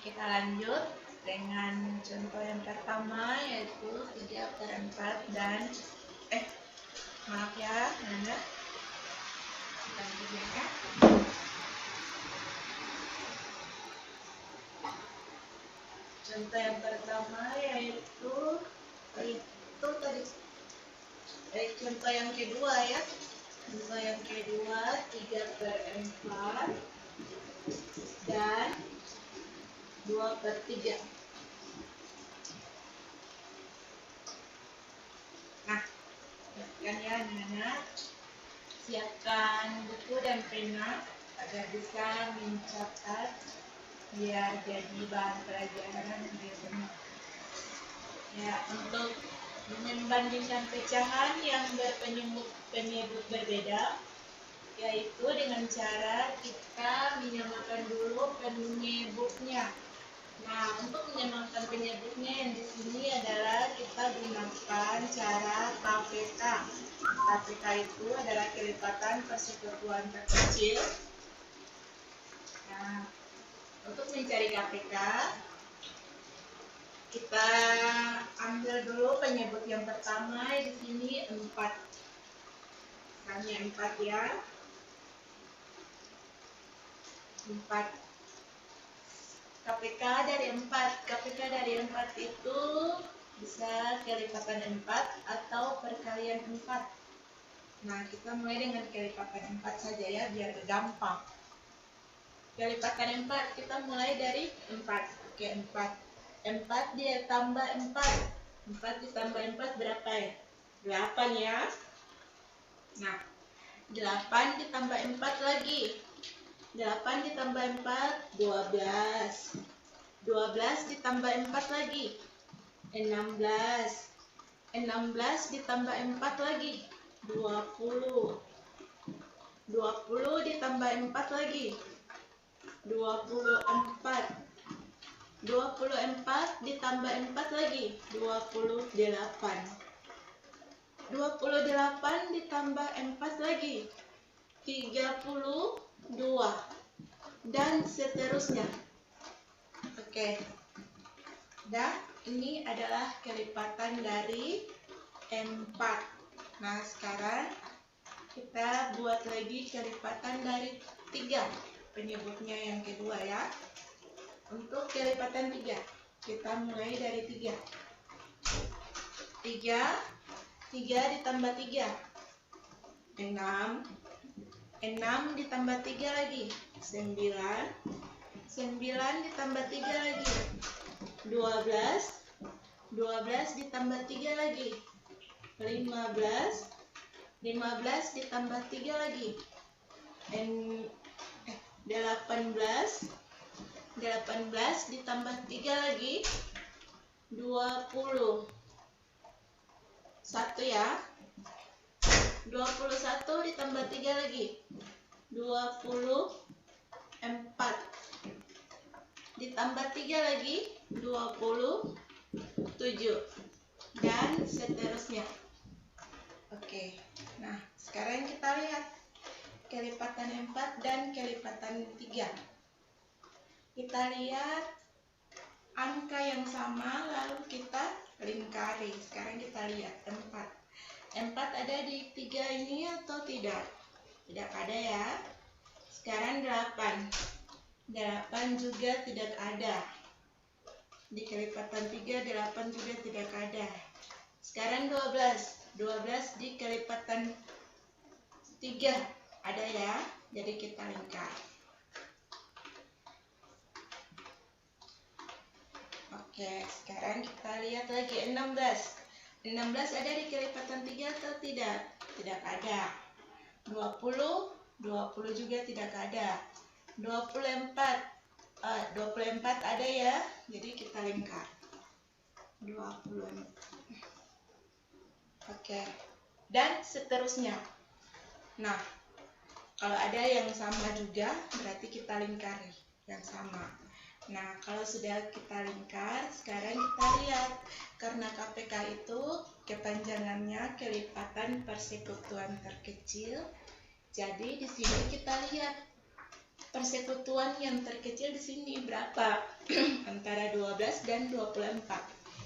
kita lanjut dengan contoh yang pertama, yaitu 3/4 dan maaf ya, Nana. Selanjutnya, contoh yang pertama yaitu tadi contoh yang kedua ya. Contoh yang kedua 3/4 dan 2/3. Nah, siapkan ya anak-anak. Siapkan buku dan pena agar bisa mencatat biar jadi bahan pelajaran biar benar. Ya, untuk membandingkan pecahan yang berpenyebut berbeda, yaitu dengan cara kita menyamakan dulu penyebutnya. Nah, untuk menyamakan penyebutnya yang di sini adalah kita gunakan cara KPK. KPK itu adalah kelipatan persekutuan terkecil. Nah, untuk mencari KPK, kita ambil dulu penyebut yang pertama di sini 4. Hanya 4 ya. 4. KPK dari 4. KPK dari 4 itu bisa kelipatan 4 atau perkalian 4. Nah, kita mulai dengan kelipatan 4 saja ya, biar gampang. Kelipatan 4, kita mulai dari 4. Oke, 4. 4 dia tambah 4. 4 ditambah 4 berapa ya? 8 ya. Nah, 8 ditambah 4 lagi. 8 ditambah 4, 12. 12 ditambah 4 lagi, 16. 16 ditambah 4 lagi, 20. 20 ditambah 4 lagi, 24. 24 ditambah 4 lagi, 28. 28 ditambah 4 lagi, 32. Dan seterusnya. Oke. Dan ini adalah kelipatan dari 4. Nah, sekarang kita buat lagi kelipatan dari 3. Penyebutnya yang kedua ya. Untuk kelipatan 3, kita mulai dari 3. 3 ditambah 3, 6. 6 ditambah 3 lagi, 9. 9 ditambah 3 lagi, 12. 12 ditambah 3 lagi, 15. 15 ditambah 3 lagi, 18. 18 ditambah 3 lagi, 20. 1 ya. 21 ditambah 3 lagi, 24. Ditambah 3 lagi, 27. Dan seterusnya. Oke. Nah, sekarang kita lihat kelipatan 4 dan kelipatan 3. Kita lihat angka yang sama lalu kita lingkari. Sekarang kita lihat 4. 4 ada di 3 ini atau tidak? Tidak ada ya. Sekarang 8. 8 juga tidak ada. Di kelipatan 3, 8 juga tidak ada. Sekarang 12. 12 di kelipatan 3 ada ya. Jadi kita lingkar. Oke, sekarang kita lihat lagi 16. 16 ada di kelipatan 3 atau tidak? Tidak ada. 20. 20 juga tidak ada. 24. 24 ada ya. Jadi kita lingkar. 24. Oke. Dan seterusnya. Nah, kalau ada yang sama juga, berarti kita lingkari yang sama. Nah, kalau sudah kita lingkar, sekarang kita lihat. Karena KPK itu kepanjangannya kelipatan persekutuan terkecil. Jadi di sini kita lihat persekutuan yang terkecil di sini berapa? Antara 12 dan 24.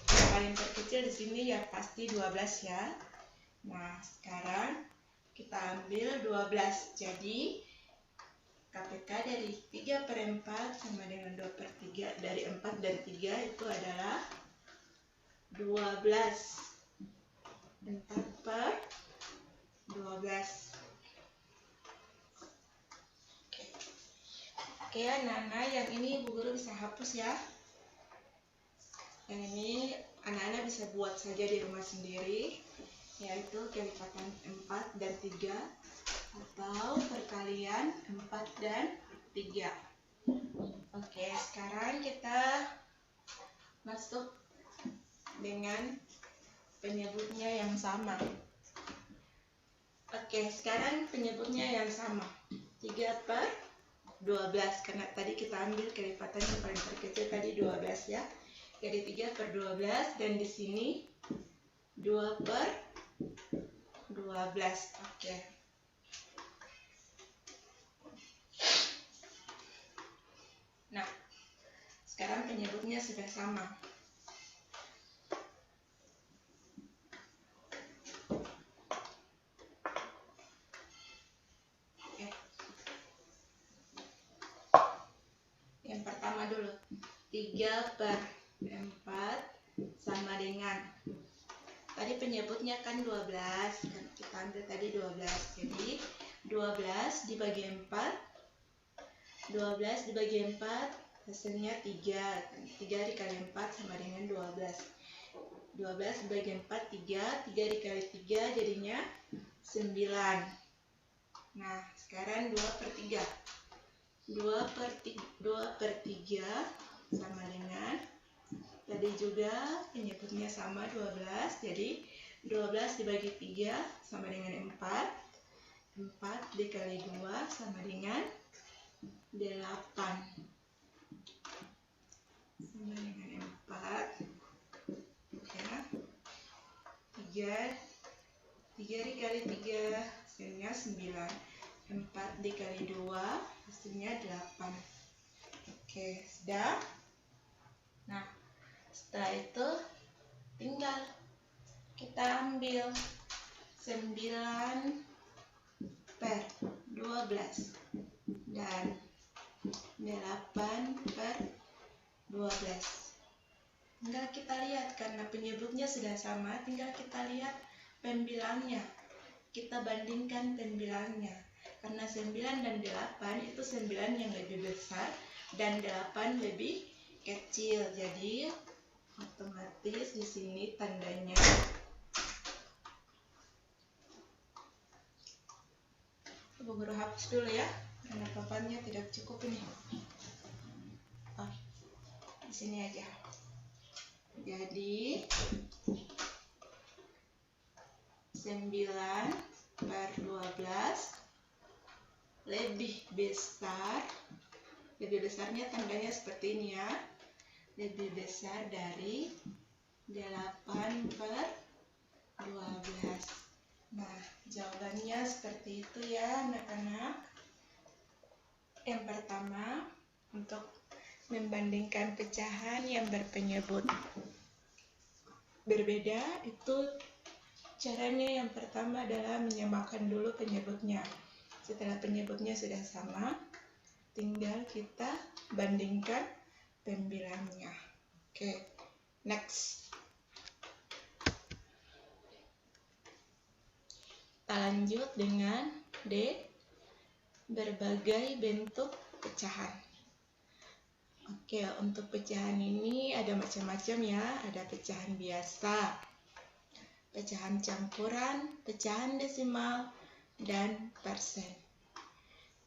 Yang paling terkecil di sini ya pasti 12 ya. Nah, sekarang kita ambil 12. Jadi KPK dari 3/4 sama dengan 2/3. Dari 4 dan 3 itu adalah 12. 4/12. Oke, anak-anak, yang ini Bu Guru bisa hapus ya. Yang ini anak-anak bisa buat saja di rumah sendiri, yaitu kelipatan 4 dan 3 atau perkalian 4 dan 3. Oke, sekarang kita masuk dengan penyebutnya yang sama. Oke, sekarang penyebutnya yang sama. 3/12, karena tadi kita ambil kelipatan yang paling terkecil tadi 12 ya. Jadi 3/12 dan di sini 2/12. Oke. Nah, sekarang penyebutnya sudah sama. Yang pertama dulu, 3/4 sama dengan, tadi penyebutnya kan 12, kan kita ambil tadi 12. Jadi 12 dibagi 4, 12 dibagi 4 hasilnya 3. 3 dikali 4 sama dengan 12. 12 dibagi 4 3, 3 dikali 3 jadinya 9. Nah, sekarang 2/3. 2/3 sama dengan, tadi juga penyebutnya sama 12. Jadi 12 dibagi 3 sama dengan 4. 4 dikali 2 sama dengan 8. Sama dengan 4 ya. 3 dikali 3 hasilnya 9. 4 dikali 2 hasilnya 8. Oke, sudah. Nah, setelah itu tinggal kita ambil 9/12 dan 8/12. Tinggal kita lihat, karena penyebutnya sudah sama, tinggal kita lihat pembilangnya. Kita bandingkan pembilangnya. Karena 9 dan 8 itu 9 yang lebih besar dan 8 lebih kecil. Jadi otomatis di sini tandanya Bu Guru hapus dulu ya, karena papannya tidak cukup ini. Oh, di sini aja. Jadi 9/12 lebih besar, lebih besarnya tandanya seperti ini ya, lebih besar dari 8/12. Nah, jawabannya seperti itu ya anak-anak. Yang pertama, untuk membandingkan pecahan yang berpenyebut berbeda, itu caranya yang pertama adalah menyamakan dulu penyebutnya. Setelah penyebutnya sudah sama, tinggal kita bandingkan pembilangnya. Oke, next. Kita lanjut dengan D, berbagai bentuk pecahan. Oke, untuk pecahan ini ada macam-macam ya. Ada pecahan biasa, pecahan campuran, pecahan desimal, dan persen.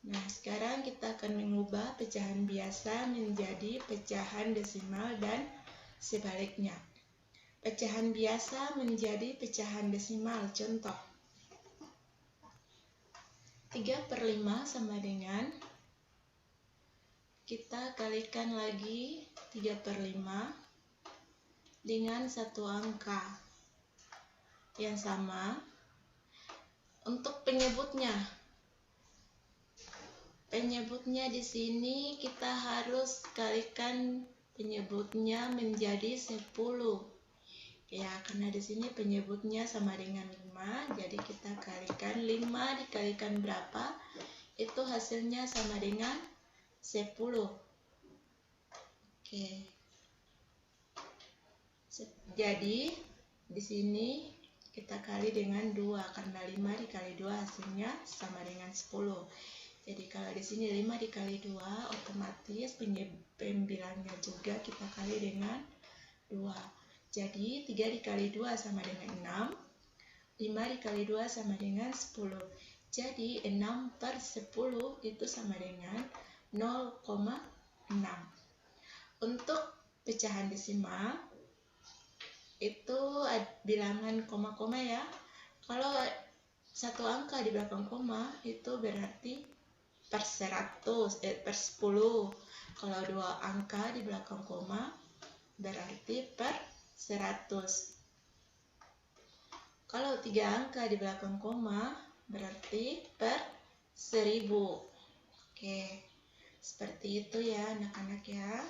Nah, sekarang kita akan mengubah pecahan biasa menjadi pecahan desimal dan sebaliknya. Pecahan biasa menjadi pecahan desimal. Contoh, 3/5 sama dengan, kita kalikan lagi 3/5 dengan satu angka yang sama. Untuk penyebutnya, penyebutnya di sini kita harus kalikan penyebutnya menjadi 10. Ya, karena di sini penyebutnya sama dengan 5, jadi kita kalikan 5 dikalikan berapa? Itu hasilnya sama dengan 10. Oke. Jadi di sini kita kali dengan 2 karena 5 dikali 2 hasilnya sama dengan 10. Jadi kalau di sini 5 dikali 2 otomatis pembilangnya juga kita kali dengan 2. Jadi 3 dikali 2 sama dengan 6. 5 dikali 2 sama dengan 10. Jadi 6 per 10 itu sama dengan 0,6. Untuk pecahan desimal itu bilangan koma-koma ya. Kalau satu angka di belakang koma itu berarti per 100, per 10. Kalau dua angka di belakang koma berarti per 100. Kalau 3 angka di belakang koma berarti per 1000. Oke, seperti itu ya anak-anak ya.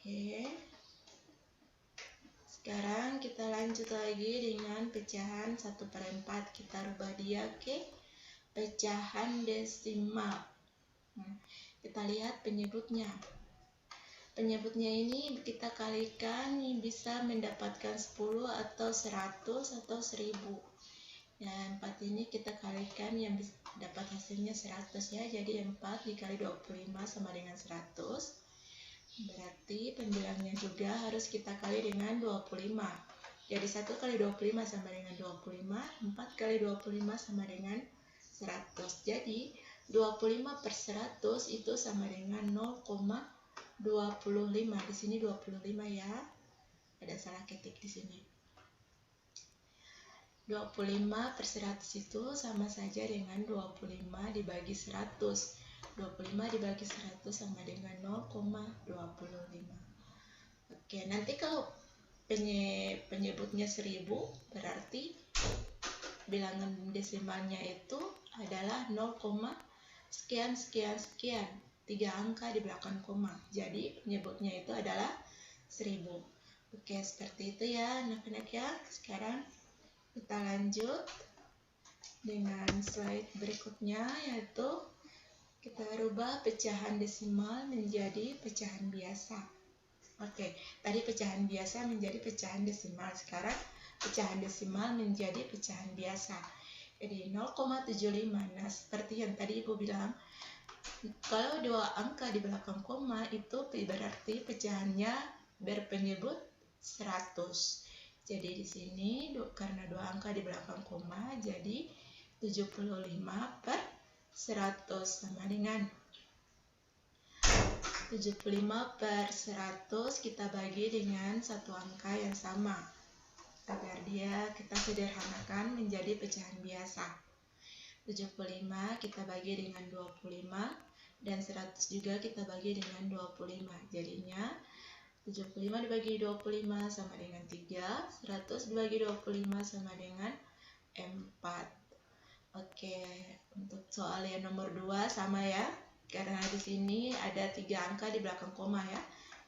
Oke. Sekarang kita lanjut lagi dengan pecahan 1/4. Kita rubah dia ke pecahan desimal. Nah, kita lihat penyebutnya. Penyebutnya ini kita kalikan bisa mendapatkan 10 atau 100 atau 1000. Nah, 4 ini kita kalikan yang dapat hasilnya 100 ya. Jadi 4 dikali 25 sama dengan 100. Berarti pembilangnya juga harus kita kali dengan 25. Jadi 1 kali 25 sama dengan 25, 4 kali 25 sama dengan 100. Jadi 25 per 100 itu sama dengan 0,25. Di sini 25 ya. Ada salah ketik di sini. 25 per 100 itu sama saja dengan 25 dibagi 100. 25 dibagi 100 sama dengan 0,25. Oke, nanti kalau penyebutnya 1000 berarti bilangan desimalnya itu adalah 0, sekian sekian sekian, 3 angka di belakang koma. Jadi penyebutnya itu adalah 1000. Oke, seperti itu ya anak-anak ya. Sekarang kita lanjut dengan slide berikutnya, yaitu kita rubah pecahan desimal menjadi pecahan biasa. Oke, tadi pecahan biasa menjadi pecahan desimal. Sekarang pecahan desimal menjadi pecahan biasa. Jadi 0,75. Nah, seperti yang tadi Ibu bilang, kalau dua angka di belakang koma itu berarti pecahannya berpenyebut 100. Jadi di sini karena dua angka di belakang koma, jadi 75 per 100 sama dengan 75 per 100 kita bagi dengan satu angka yang sama agar kita sederhanakan menjadi pecahan biasa. 75 kita bagi dengan 25 dan 100 juga kita bagi dengan 25. Jadinya 75 dibagi 25 sama dengan 3, 100 dibagi 25 sama dengan 4. Oke, untuk soal yang nomor 2 sama ya. Karena di sini ada 3 angka di belakang koma ya.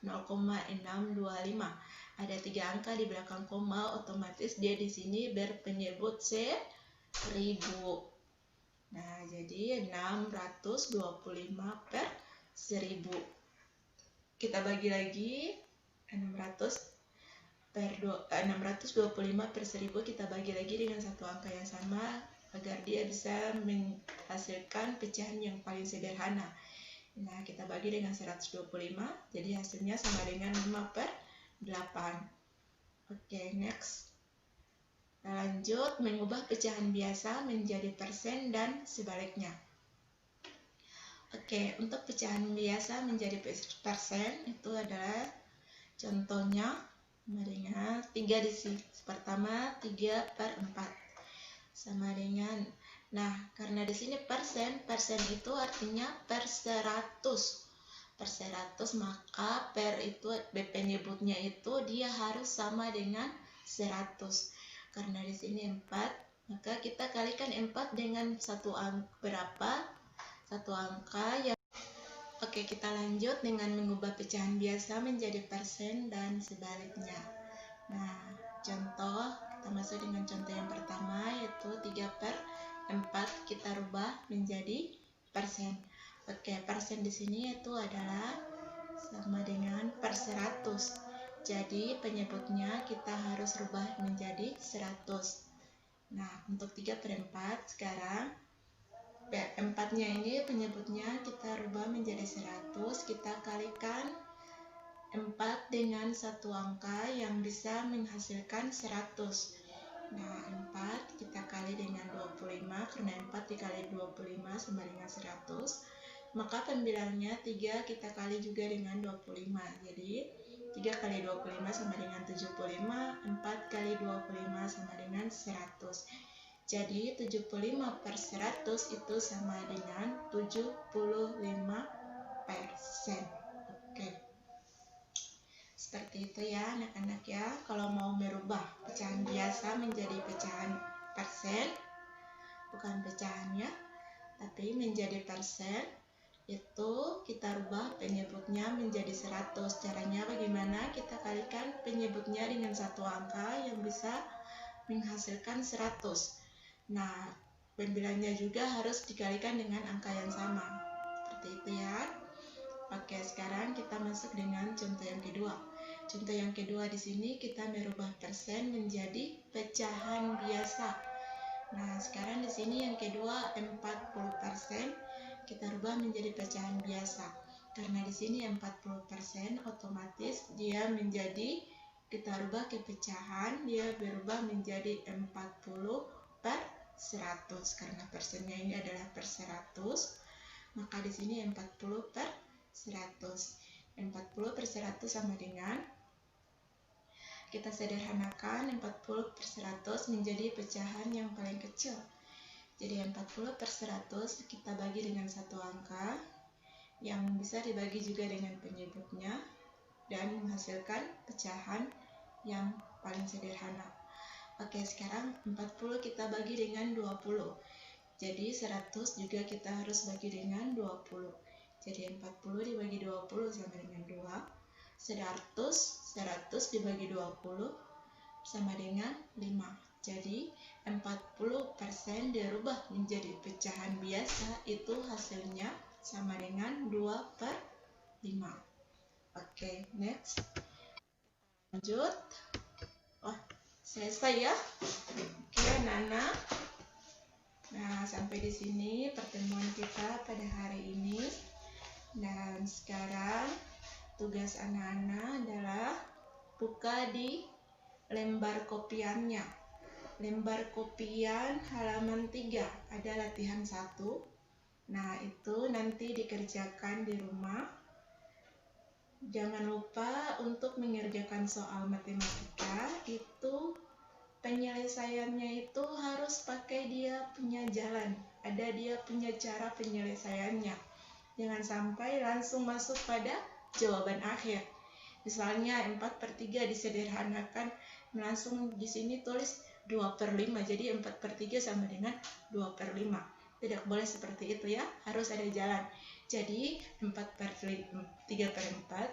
0,625. Ada 3 angka di belakang koma, otomatis dia di sini berpenyebut 1000. Nah, jadi 625 per 1000. Kita bagi lagi 625 per 1000 kita bagi lagi dengan satu angka yang sama agar dia bisa menghasilkan pecahan yang paling sederhana. Nah, kita bagi dengan 125, jadi hasilnya sama dengan 5 per 8. Oke, next. Kita lanjut mengubah pecahan biasa menjadi persen dan sebaliknya. Oke, untuk pecahan biasa menjadi persen itu adalah contohnya dengan 3 di sini. Pertama 3 per 4 sama dengan, nah karena di sini persen itu artinya per 100. Per 100 maka per itu penyebutnya itu dia harus sama dengan 100. Karena di sini 4, maka kita kalikan 4 dengan satu angka berapa? Satu angka yang Oke, kita lanjut dengan mengubah pecahan biasa menjadi persen dan sebaliknya. Nah, contoh, kita masuk dengan contoh yang pertama, yaitu 3/4 kita rubah menjadi persen. Oke, persen di sini itu adalah sama dengan per 100. Jadi, penyebutnya kita harus rubah menjadi 100. Nah, untuk 3/4 sekarang, 4-nya ini penyebutnya kita rubah menjadi 100, kita kalikan 4 dengan satu angka yang bisa menghasilkan 100. Nah, 4 kita kali dengan 25, karena 4 dikali 25 sama dengan 100. Maka pembilangnya 3 kita kali juga dengan 25. Jadi, 3 kali 25 sama dengan 75, 4 kali 25 sama dengan 100. Jadi 75/100 itu sama dengan 75%. Oke. Seperti itu ya anak-anak ya. Kalau mau merubah pecahan biasa menjadi pecahan persen, bukan pecahannya, tapi menjadi persen, itu kita rubah penyebutnya menjadi 100. Caranya bagaimana? Kita kalikan penyebutnya dengan satu angka yang bisa menghasilkan 100. Nah, pembilangnya juga harus dikalikan dengan angka yang sama. Seperti itu ya. Oke, sekarang kita masuk dengan contoh yang kedua. Contoh yang kedua di sini kita merubah persen menjadi pecahan biasa. Nah, sekarang di sini yang kedua 40% kita rubah menjadi pecahan biasa. Karena di sini 40% otomatis dia menjadi, kita rubah ke pecahan, dia berubah menjadi 40/100. Karena persennya ini adalah per 100, maka di sini 40/100. 40/100 sama dengan, kita sederhanakan 40/100 menjadi pecahan yang paling kecil. Jadi 40/100 kita bagi dengan satu angka yang bisa dibagi juga dengan penyebutnya dan menghasilkan pecahan yang paling sederhana. Oke, sekarang 40 kita bagi dengan 20. Jadi 100 juga kita harus bagi dengan 20. Jadi 40 dibagi 20 sama dengan 2. 100 dibagi 20 sama dengan 5. Jadi 40% dirubah menjadi pecahan biasa, itu hasilnya sama dengan 2/5. Oke, next. Lanjut. Selesai ya. Oke, anak-anak. Nah, sampai di sini pertemuan kita pada hari ini. Dan sekarang tugas anak-anak adalah buka di lembar kopiannya. Lembar kopian halaman 3 ada latihan 1. Nah, itu nanti dikerjakan di rumah. Jangan lupa untuk mengerjakan soal matematika itu penyelesaiannya itu harus pakai dia punya jalan, ada dia punya cara penyelesaiannya. Jangan sampai langsung masuk pada jawaban akhir. Misalnya 4/3 disederhanakan, langsung di sini tulis 2/5, jadi 4/3 sama dengan 2/5. Tidak boleh seperti itu ya, harus ada jalan. Jadi 3/4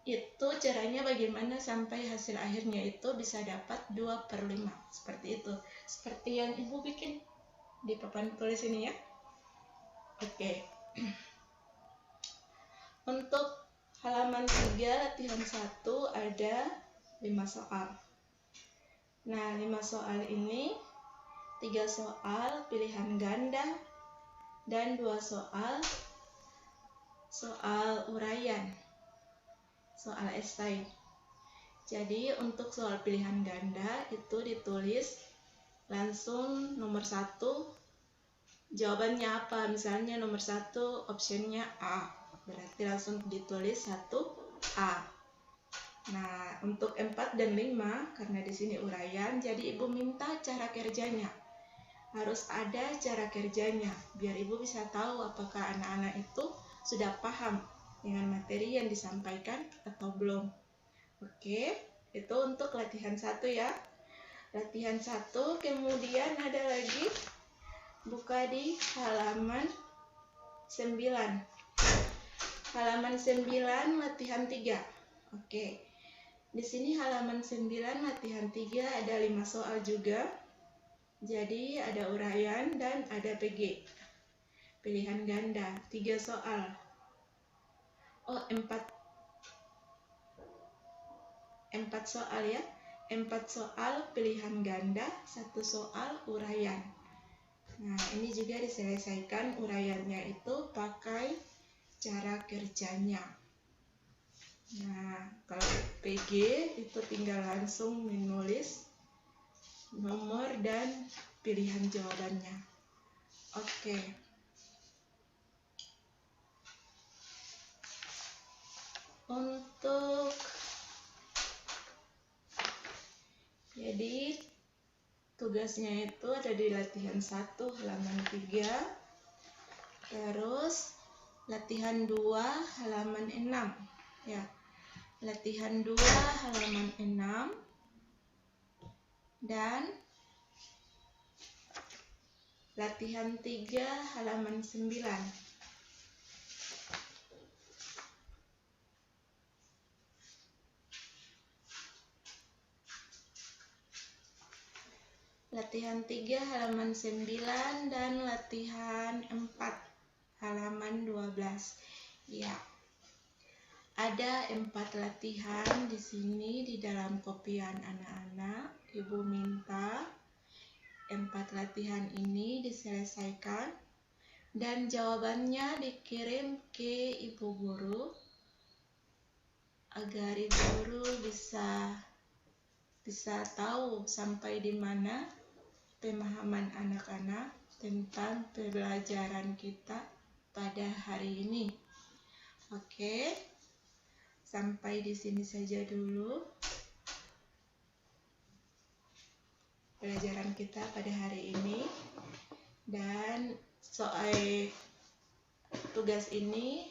itu caranya bagaimana sampai hasil akhirnya itu bisa dapat 2/5. Seperti itu. Seperti yang Ibu bikin di papan tulis ini ya. Oke. Untuk halaman 3 latihan 1 ada 5 soal. Nah, 5 soal ini 3 soal pilihan ganda dan 2 soal uraian, soal esai. Jadi untuk soal pilihan ganda itu ditulis langsung nomor 1 jawabannya apa. Misalnya nomor 1 optionnya A, berarti langsung ditulis 1A. Nah, untuk 4 dan 5 karena di sini uraian, jadi Ibu minta cara kerjanya. Harus ada cara kerjanya biar Ibu bisa tahu apakah anak-anak itu sudah paham dengan materi yang disampaikan atau belum. Oke, itu untuk latihan 1 ya. Latihan 1, kemudian ada lagi buka di halaman 9. Halaman 9 latihan 3. Oke. Di sini halaman 9 latihan 3 ada 5 soal juga. Jadi ada uraian dan ada PG. Pilihan ganda 3 soal. Oh, 4 soal ya. 4 soal pilihan ganda, 1 soal uraian. Nah, ini juga diselesaikan uraiannya itu pakai cara kerjanya. Nah, kalau PG itu tinggal langsung menulis nomor dan pilihan jawabannya. Oke. Jadi tugasnya itu ada di latihan 1 halaman 3, terus latihan 2 halaman 6 ya. Latihan 2 halaman 6 dan latihan 3 halaman 9. Latihan 3 halaman 9 dan latihan 4 halaman 12. Ya. Ada 4 latihan di sini di dalam kopian anak-anak. Ibu minta 4 latihan ini diselesaikan dan jawabannya dikirim ke ibu guru agar ibu guru bisa tahu sampai di mana pemahaman anak-anak tentang pembelajaran kita pada hari ini. Oke, sampai di sini saja dulu pelajaran kita pada hari ini. Dan soal tugas ini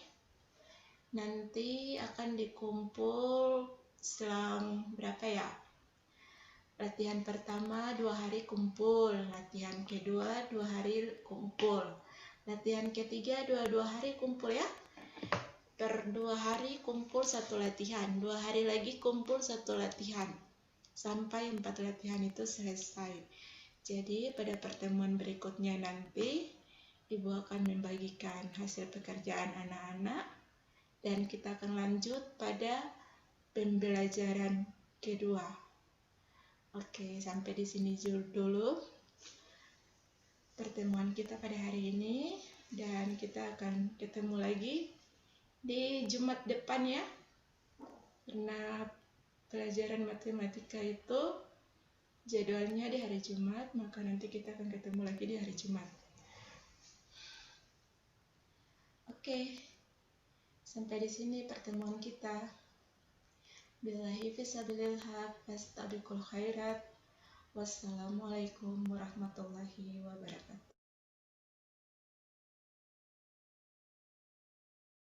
nanti akan dikumpul selang berapa ya? Latihan pertama 2 hari kumpul, latihan kedua 2 hari kumpul, latihan ketiga 2 hari kumpul ya. Per 2 hari kumpul 1 latihan, 2 hari lagi kumpul 1 latihan, sampai 4 latihan itu selesai. Jadi pada pertemuan berikutnya nanti ibu akan membagikan hasil pekerjaan anak-anak dan kita akan lanjut pada pembelajaran kedua. Oke, sampai di sini dulu pertemuan kita pada hari ini, dan kita akan ketemu lagi di Jumat depan ya. Karena pelajaran matematika itu jadwalnya di hari Jumat, maka nanti kita akan ketemu lagi di hari Jumat. Oke, sampai di sini pertemuan kita. Billahi fisabilil haq, fastabiqul khairat. Wassalamualaikum warahmatullahi wabarakatuh.